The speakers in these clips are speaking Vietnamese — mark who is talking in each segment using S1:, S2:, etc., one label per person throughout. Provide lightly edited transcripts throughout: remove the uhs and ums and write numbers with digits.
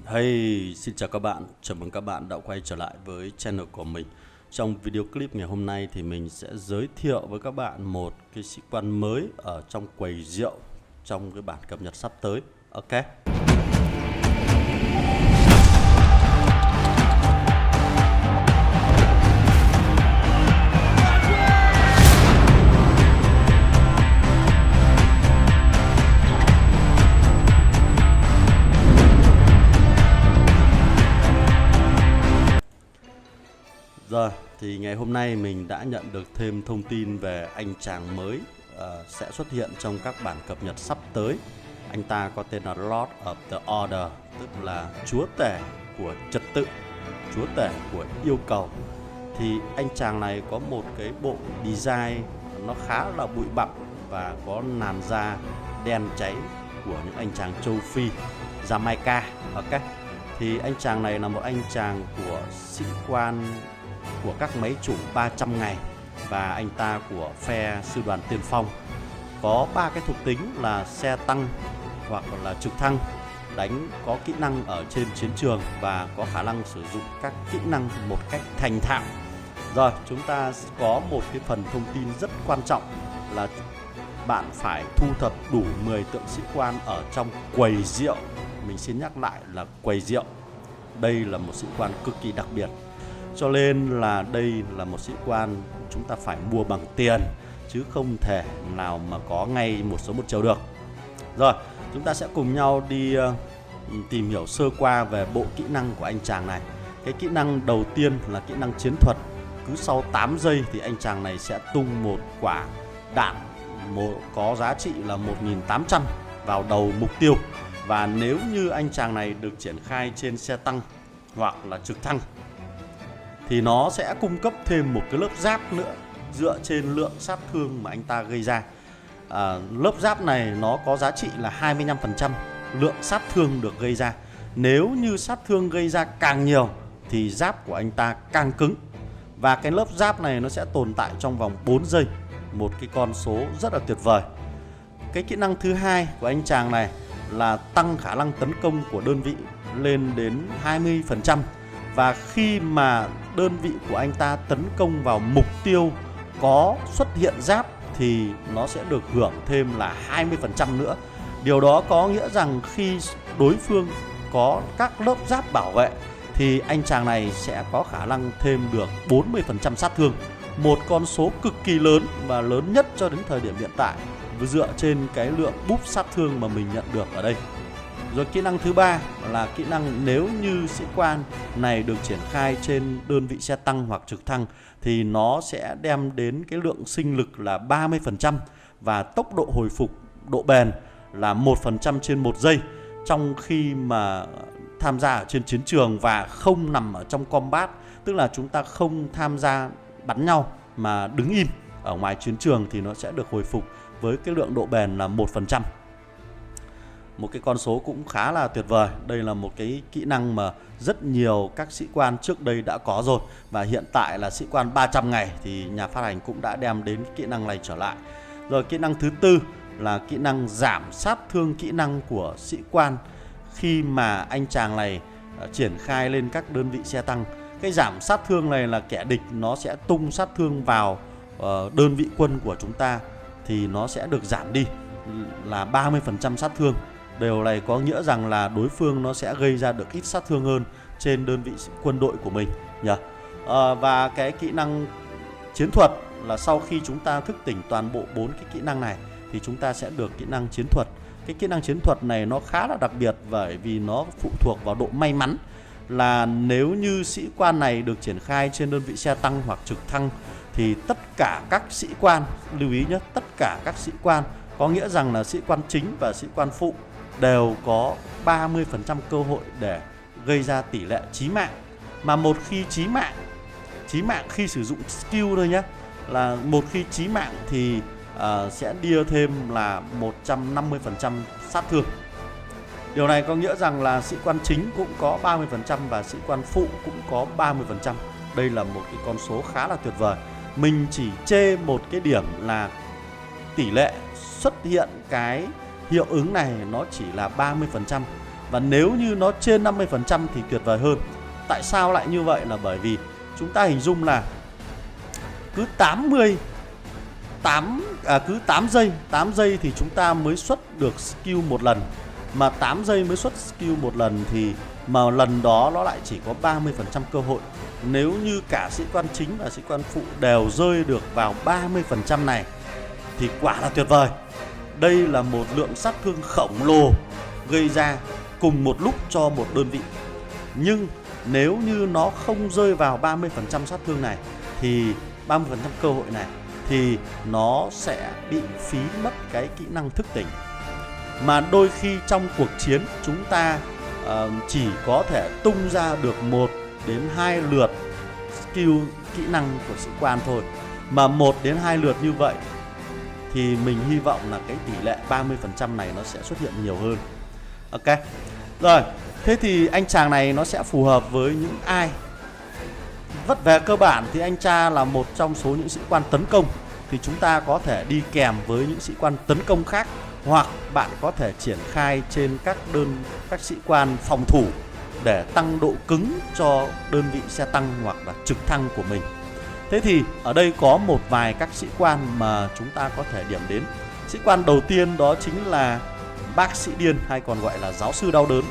S1: Hey, xin chào các bạn, chào mừng các bạn đã quay trở lại với channel của mình. Trong video clip ngày hôm nay thì mình sẽ giới thiệu với các bạn một cái sĩ quan mới ở trong quầy rượu trong cái bản cập nhật sắp tới. Ok. Rồi, thì ngày hôm nay mình đã nhận được thêm thông tin về anh chàng mới sẽ xuất hiện trong các bản cập nhật sắp tới. Anh ta có tên là Lord of the Order, tức là chúa tể của trật tự, chúa tể của yêu cầu. Thì anh chàng này có một cái bộ design nó khá là bụi bặm và có làn da đen cháy của những anh chàng châu Phi, Jamaica. Ok. Thì anh chàng này là một anh chàng của sĩ quan của các máy chủ 300 ngày và anh ta của phe sư đoàn tiên phong, có 3 cái thuộc tính là xe tăng hoặc là trực thăng, đánh có kỹ năng ở trên chiến trường và có khả năng sử dụng các kỹ năng một cách thành thạo. Rồi, chúng ta có một cái phần thông tin rất quan trọng là bạn phải thu thập đủ 10 tượng sĩ quan ở trong quầy rượu. Mình xin nhắc lại là quầy rượu. Đây là một sĩ quan cực kỳ đặc biệt, cho nên là đây là một sĩ quan chúng ta phải mua bằng tiền, chứ không thể nào mà có ngay một số một chiều được. Rồi, chúng ta sẽ cùng nhau đi tìm hiểu sơ qua về bộ kỹ năng của anh chàng này. Cái kỹ năng đầu tiên là kỹ năng chiến thuật. Cứ sau 8 giây thì anh chàng này sẽ tung một quả đạn có giá trị là 1.800 vào đầu mục tiêu. Và nếu như anh chàng này được triển khai trên xe tăng hoặc là trực thăng thì nó sẽ cung cấp thêm một cái lớp giáp nữa dựa trên lượng sát thương mà anh ta gây ra. Lớp giáp này nó có giá trị là 25% lượng sát thương được gây ra. Nếu như sát thương gây ra càng nhiều thì giáp của anh ta càng cứng. Và cái lớp giáp này nó sẽ tồn tại trong vòng 4 giây. Một cái con số rất là tuyệt vời. Cái kỹ năng thứ hai của anh chàng này là tăng khả năng tấn công của đơn vị lên đến 20%. Và khi mà đơn vị của anh ta tấn công vào mục tiêu có xuất hiện giáp thì nó sẽ được hưởng thêm là 20% nữa. Điều đó có nghĩa rằng khi đối phương có các lớp giáp bảo vệ thì anh chàng này sẽ có khả năng thêm được 40% sát thương. Một con số cực kỳ lớn và lớn nhất cho đến thời điểm hiện tại dựa trên cái lượng búp sát thương mà mình nhận được ở đây. Rồi kỹ năng thứ ba là kỹ năng nếu như sĩ quan này được triển khai trên đơn vị xe tăng hoặc trực thăng thì nó sẽ đem đến cái lượng sinh lực là 30% và tốc độ hồi phục, độ bền là 1% trên 1 giây trong khi mà tham gia ở trên chiến trường và không nằm ở trong combat, tức là chúng ta không tham gia bắn nhau mà đứng im ở ngoài chiến trường thì nó sẽ được hồi phục với cái lượng độ bền là 1%. Một cái con số cũng khá là tuyệt vời. Đây là một cái kỹ năng mà rất nhiều các sĩ quan trước đây đã có rồi. Và hiện tại là sĩ quan 300 ngày thì nhà phát hành cũng đã đem đến kỹ năng này trở lại. Rồi kỹ năng thứ tư là kỹ năng giảm sát thương kỹ năng của sĩ quan khi mà anh chàng này triển khai lên các đơn vị xe tăng. Cái giảm sát thương này là kẻ địch nó sẽ tung sát thương vào đơn vị quân của chúng ta thì nó sẽ được giảm đi là 30% sát thương. Điều này có nghĩa rằng là đối phương nó sẽ gây ra được ít sát thương hơn trên đơn vị quân đội của mình nhỉ. Và cái kỹ năng chiến thuật là sau khi chúng ta thức tỉnh toàn bộ 4 cái kỹ năng này thì chúng ta sẽ được kỹ năng chiến thuật. Cái kỹ năng chiến thuật này nó khá là đặc biệt bởi vì nó phụ thuộc vào độ may mắn, là nếu như sĩ quan này được triển khai trên đơn vị xe tăng hoặc trực thăng thì tất cả các sĩ quan, lưu ý nhé, tất cả các sĩ quan, có nghĩa rằng là sĩ quan chính và sĩ quan phụ đều có 30% cơ hội để gây ra tỷ lệ chí mạng. Mà một khi chí mạng khi sử dụng skill thôi nhé, là một khi chí mạng thì sẽ đưa thêm là 150% sát thương. Điều này có nghĩa rằng là sĩ quan chính cũng có 30% và sĩ quan phụ cũng có 30%. Đây là một cái con số khá là tuyệt vời. Mình chỉ chê một cái điểm là tỷ lệ xuất hiện cái hiệu ứng này nó chỉ là 30%. Và nếu như nó trên 50% thì tuyệt vời hơn. Tại sao lại như vậy? Là bởi vì chúng ta hình dung là cứ 8 giây thì chúng ta mới xuất được skill một lần. Mà 8 giây mới xuất skill một lần thì mà lần đó nó lại chỉ có 30% cơ hội. Nếu như cả sĩ quan chính và sĩ quan phụ đều rơi được vào 30% này thì quả là tuyệt vời. Đây là một lượng sát thương khổng lồ gây ra cùng một lúc cho một đơn vị. Nhưng nếu như nó không rơi vào 30% sát thương này thì 30% cơ hội này thì nó sẽ bị phí mất cái kỹ năng thức tỉnh. Mà đôi khi trong cuộc chiến chúng ta chỉ có thể tung ra được 1 đến 2 lượt skill kỹ năng của sĩ quan thôi. Mà 1 đến 2 lượt như vậy thì mình hy vọng là cái tỷ lệ 30% này nó sẽ xuất hiện nhiều hơn. Ok. Rồi, thế thì anh chàng này nó sẽ phù hợp với những ai? Về cơ bản thì anh cha là một trong số những sĩ quan tấn công, thì chúng ta có thể đi kèm với những sĩ quan tấn công khác, hoặc bạn có thể triển khai trên các sĩ quan phòng thủ để tăng độ cứng cho đơn vị xe tăng hoặc là trực thăng của mình. Thế thì ở đây có một vài các sĩ quan mà chúng ta có thể điểm đến. Sĩ quan đầu tiên đó chính là bác sĩ điên, hay còn gọi là giáo sư đau đớn.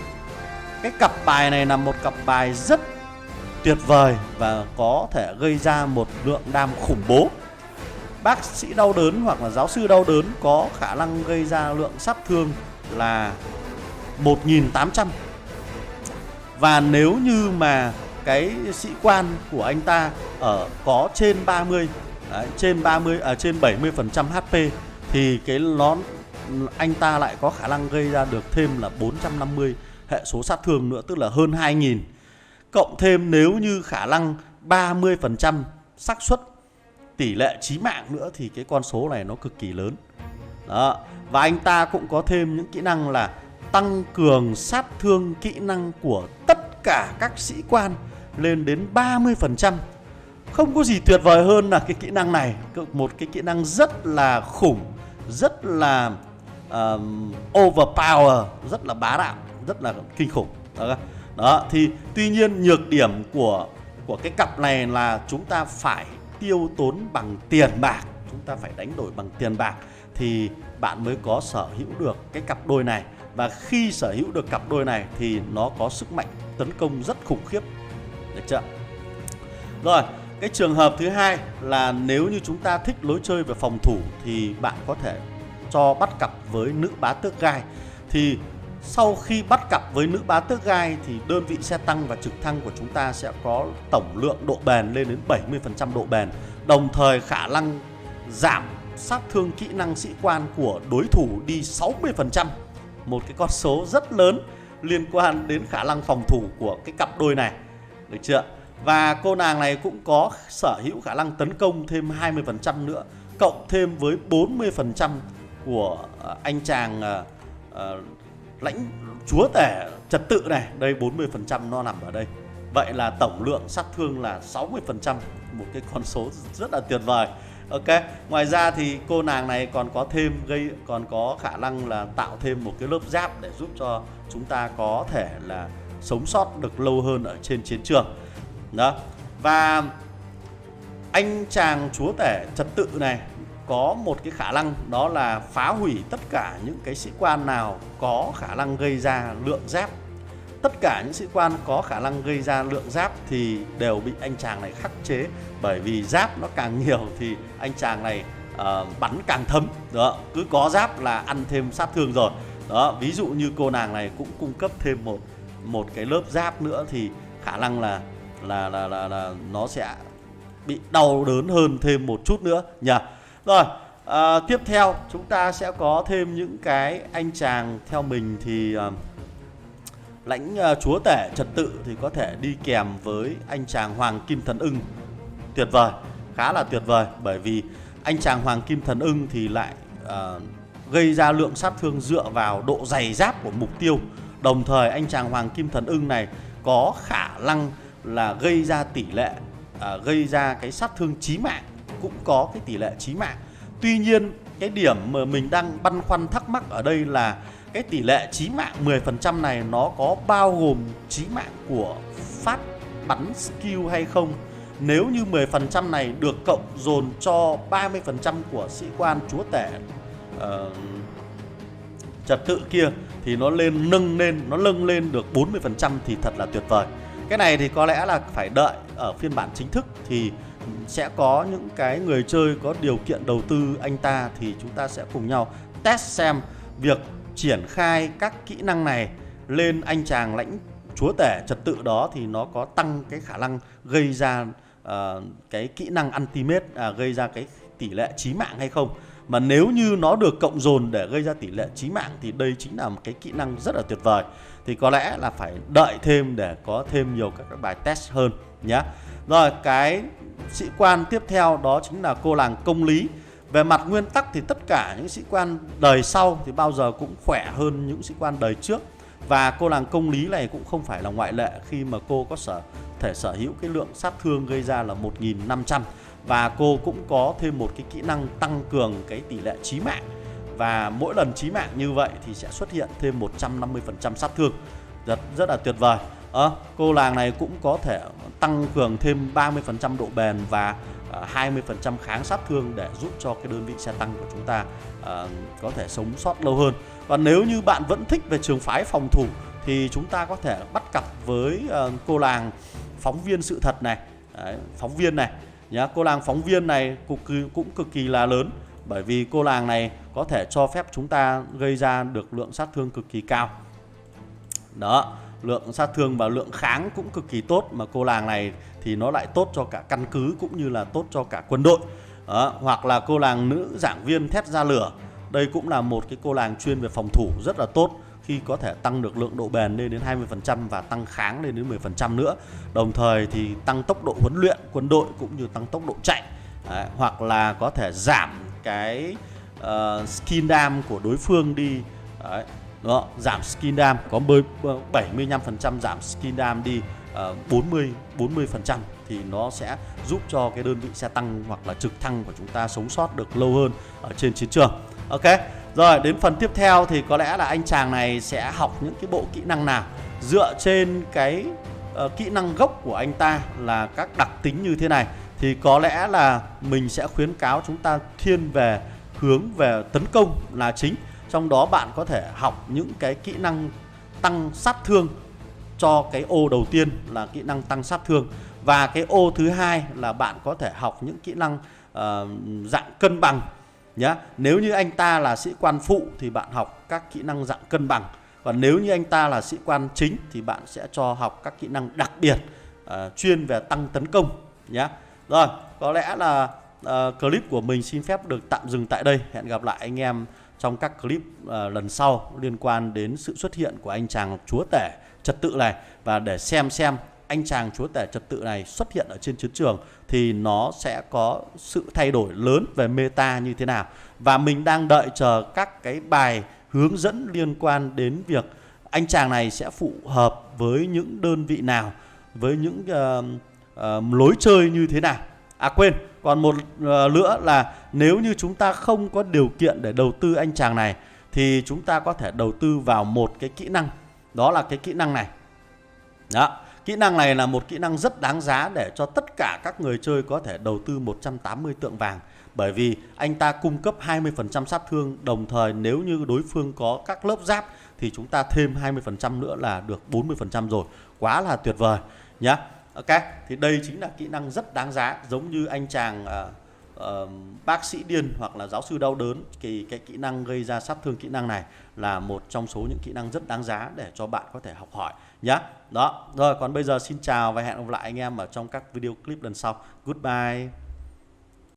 S1: Cái cặp bài này là một cặp bài rất tuyệt vời và có thể gây ra một lượng đam khủng bố. Bác sĩ đau đớn hoặc là giáo sư đau đớn có khả năng gây ra lượng sát thương là 1.800. Và nếu như mà cái sĩ quan của anh ta có trên trên 70% HP thì anh ta lại có khả năng gây ra được thêm là 450 hệ số sát thương nữa, tức là hơn 2.000. Cộng thêm nếu như khả năng 30% xác suất tỷ lệ chí mạng nữa thì cái con số này nó cực kỳ lớn. Đó. Và anh ta cũng có thêm những kỹ năng là tăng cường sát thương kỹ năng của tất cả các sĩ quan lên đến 30%. Không có gì tuyệt vời hơn là cái kỹ năng này. Một cái kỹ năng rất là khủng, rất là overpower, rất là bá đạo, rất là kinh khủng. Đó, thì tuy nhiên nhược điểm của cái cặp này là chúng ta phải tiêu tốn bằng tiền bạc. Chúng ta phải đánh đổi bằng tiền bạc thì bạn mới có sở hữu được cái cặp đôi này. Và khi sở hữu được cặp đôi này thì nó có sức mạnh tấn công rất khủng khiếp. Được chưa? Rồi, cái trường hợp thứ hai là nếu như chúng ta thích lối chơi về phòng thủ thì bạn có thể cho bắt cặp với nữ bá tước gai. Thì sau khi bắt cặp với nữ bá tước gai thì đơn vị xe tăng và trực thăng của chúng ta sẽ có tổng lượng độ bền lên đến 70% độ bền, đồng thời khả năng giảm sát thương kỹ năng sĩ quan của đối thủ đi 60%. Một cái con số rất lớn liên quan đến khả năng phòng thủ của cái cặp đôi này. Được chưa? Và cô nàng này cũng có sở hữu khả năng tấn công thêm 20% nữa, cộng thêm với 40% của anh chàng lãnh chúa tể trật tự này. Đây 40% nó nằm ở đây. Vậy là tổng lượng sát thương là 60%, một cái con số rất là tuyệt vời. Ok, ngoài ra thì cô nàng này còn có khả năng là tạo thêm một cái lớp giáp để giúp cho chúng ta có thể là sống sót được lâu hơn ở trên chiến trường. Đó. Và anh chàng chúa tể trật tự này có một cái khả năng, đó là phá hủy tất cả những cái sĩ quan nào có khả năng gây ra lượng giáp. Tất cả những sĩ quan có khả năng gây ra lượng giáp thì đều bị anh chàng này khắc chế, bởi vì giáp nó càng nhiều thì anh chàng này bắn càng thấm. Đó, cứ có giáp là ăn thêm sát thương rồi. Đó, ví dụ như cô nàng này cũng cung cấp thêm một cái lớp giáp nữa thì khả năng là nó sẽ bị đau đớn hơn thêm một chút nữa nhỉ. Rồi, tiếp theo chúng ta sẽ có thêm những cái anh chàng theo mình thì lãnh chúa tể trật tự thì có thể đi kèm với anh chàng Hoàng Kim Thần Ưng. Tuyệt vời, khá là tuyệt vời, bởi vì anh chàng Hoàng Kim Thần Ưng thì lại gây ra lượng sát thương dựa vào độ dày giáp của mục tiêu. Đồng thời anh chàng Hoàng Kim Thần Ưng này có khả năng là gây ra tỷ lệ gây ra cái sát thương chí mạng, cũng có cái tỷ lệ chí mạng. Tuy nhiên cái điểm mà mình đang băn khoăn thắc mắc ở đây là cái tỷ lệ chí mạng 10% này nó có bao gồm chí mạng của phát bắn skill hay không. Nếu như 10% này được cộng dồn cho 30% của sĩ quan chúa tể trật tự kia thì nó nâng lên được 40% thì thật là tuyệt vời. Cái này thì có lẽ là phải đợi ở phiên bản chính thức thì sẽ có những cái người chơi có điều kiện đầu tư anh ta, thì chúng ta sẽ cùng nhau test xem việc triển khai các kỹ năng này lên anh chàng lãnh chúa tể trật tự đó thì nó có tăng cái khả năng gây ra cái kỹ năng ultimate, gây ra cái tỷ lệ chí mạng hay không. Mà nếu như nó được cộng dồn để gây ra tỷ lệ chí mạng thì đây chính là một cái kỹ năng rất là tuyệt vời. Thì có lẽ là phải đợi thêm để có thêm nhiều các bài test hơn nhé. Rồi, cái sĩ quan tiếp theo đó chính là cô làng công lý. Về mặt nguyên tắc thì tất cả những sĩ quan đời sau thì bao giờ cũng khỏe hơn những sĩ quan đời trước. Và cô làng công lý này cũng không phải là ngoại lệ, khi mà cô có thể sở hữu cái lượng sát thương gây ra là 1.500. Và cô cũng có thêm một cái kỹ năng tăng cường cái tỷ lệ chí mạng. Và mỗi lần chí mạng như vậy thì sẽ xuất hiện thêm 150% sát thương. Rất là tuyệt vời. Cô làng này cũng có thể tăng cường thêm 30% độ bền và 20% kháng sát thương để giúp cho cái đơn vị xe tăng của chúng ta có thể sống sót lâu hơn. Và nếu như bạn vẫn thích về trường phái phòng thủ thì chúng ta có thể bắt cặp với cô làng phóng viên sự thật này. Đấy, phóng viên này nhá. Cô làng phóng viên này cũng cực kỳ là lớn, bởi vì cô làng này có thể cho phép chúng ta gây ra được lượng sát thương cực kỳ cao. Đó, lượng sát thương và lượng kháng cũng cực kỳ tốt, mà cô làng này thì nó lại tốt cho cả căn cứ cũng như là tốt cho cả quân đội. Đó, hoặc là cô làng nữ giảng viên thét ra lửa. Đây cũng là một cái cô làng chuyên về phòng thủ rất là tốt, khi có thể tăng được lượng độ bền lên đến 20% và tăng kháng lên đến 10% nữa. Đồng thời thì tăng tốc độ huấn luyện quân đội cũng như tăng tốc độ chạy. Đấy, hoặc là có thể giảm cái skill dam của đối phương đi. Đấy, đó, giảm skill dam có 75% giảm skill dam đi 40% thì nó sẽ giúp cho cái đơn vị xe tăng hoặc là trực thăng của chúng ta sống sót được lâu hơn ở trên chiến trường. Ok, rồi đến phần tiếp theo thì có lẽ là anh chàng này sẽ học những cái bộ kỹ năng nào dựa trên cái kỹ năng gốc của anh ta là các đặc tính như thế này, thì có lẽ là mình sẽ khuyến cáo chúng ta thiên về hướng về tấn công là chính. Trong đó bạn có thể học những cái kỹ năng tăng sát thương cho cái ô đầu tiên là kỹ năng tăng sát thương, và cái ô thứ hai là bạn có thể học những kỹ năng dạng cân bằng nhá. Nếu như anh ta là sĩ quan phụ thì bạn học các kỹ năng dạng cân bằng, còn nếu như anh ta là sĩ quan chính thì bạn sẽ cho học các kỹ năng đặc biệt chuyên về tăng tấn công nhé. Rồi, có lẽ là clip của mình xin phép được tạm dừng tại đây. Hẹn gặp lại anh em trong các clip lần sau liên quan đến sự xuất hiện của anh chàng chúa tể trật tự này, và để xem anh chàng chúa tể trật tự này xuất hiện ở trên chiến trường thì nó sẽ có sự thay đổi lớn về meta như thế nào. Và mình đang đợi chờ các cái bài hướng dẫn liên quan đến việc anh chàng này sẽ phù hợp với những đơn vị nào, với những lối chơi như thế nào. Quên, còn một nữa là nếu như chúng ta không có điều kiện để đầu tư anh chàng này thì chúng ta có thể đầu tư vào một cái kỹ năng, đó là cái kỹ năng này. Đó, kỹ năng này là một kỹ năng rất đáng giá để cho tất cả các người chơi có thể đầu tư 180 tượng vàng, bởi vì anh ta cung cấp 20% sát thương, đồng thời nếu như đối phương có các lớp giáp thì chúng ta thêm 20% nữa là được 40% rồi. Quá là tuyệt vời nhá. Ok, thì đây chính là kỹ năng rất đáng giá, giống như anh chàng bác sĩ điên hoặc là giáo sư đau đớn. Cái kỹ năng gây ra sát thương, kỹ năng này là một trong số những kỹ năng rất đáng giá để cho bạn có thể học hỏi nhé. Đó, rồi còn bây giờ xin chào và hẹn gặp lại anh em ở trong các video clip lần sau. Goodbye.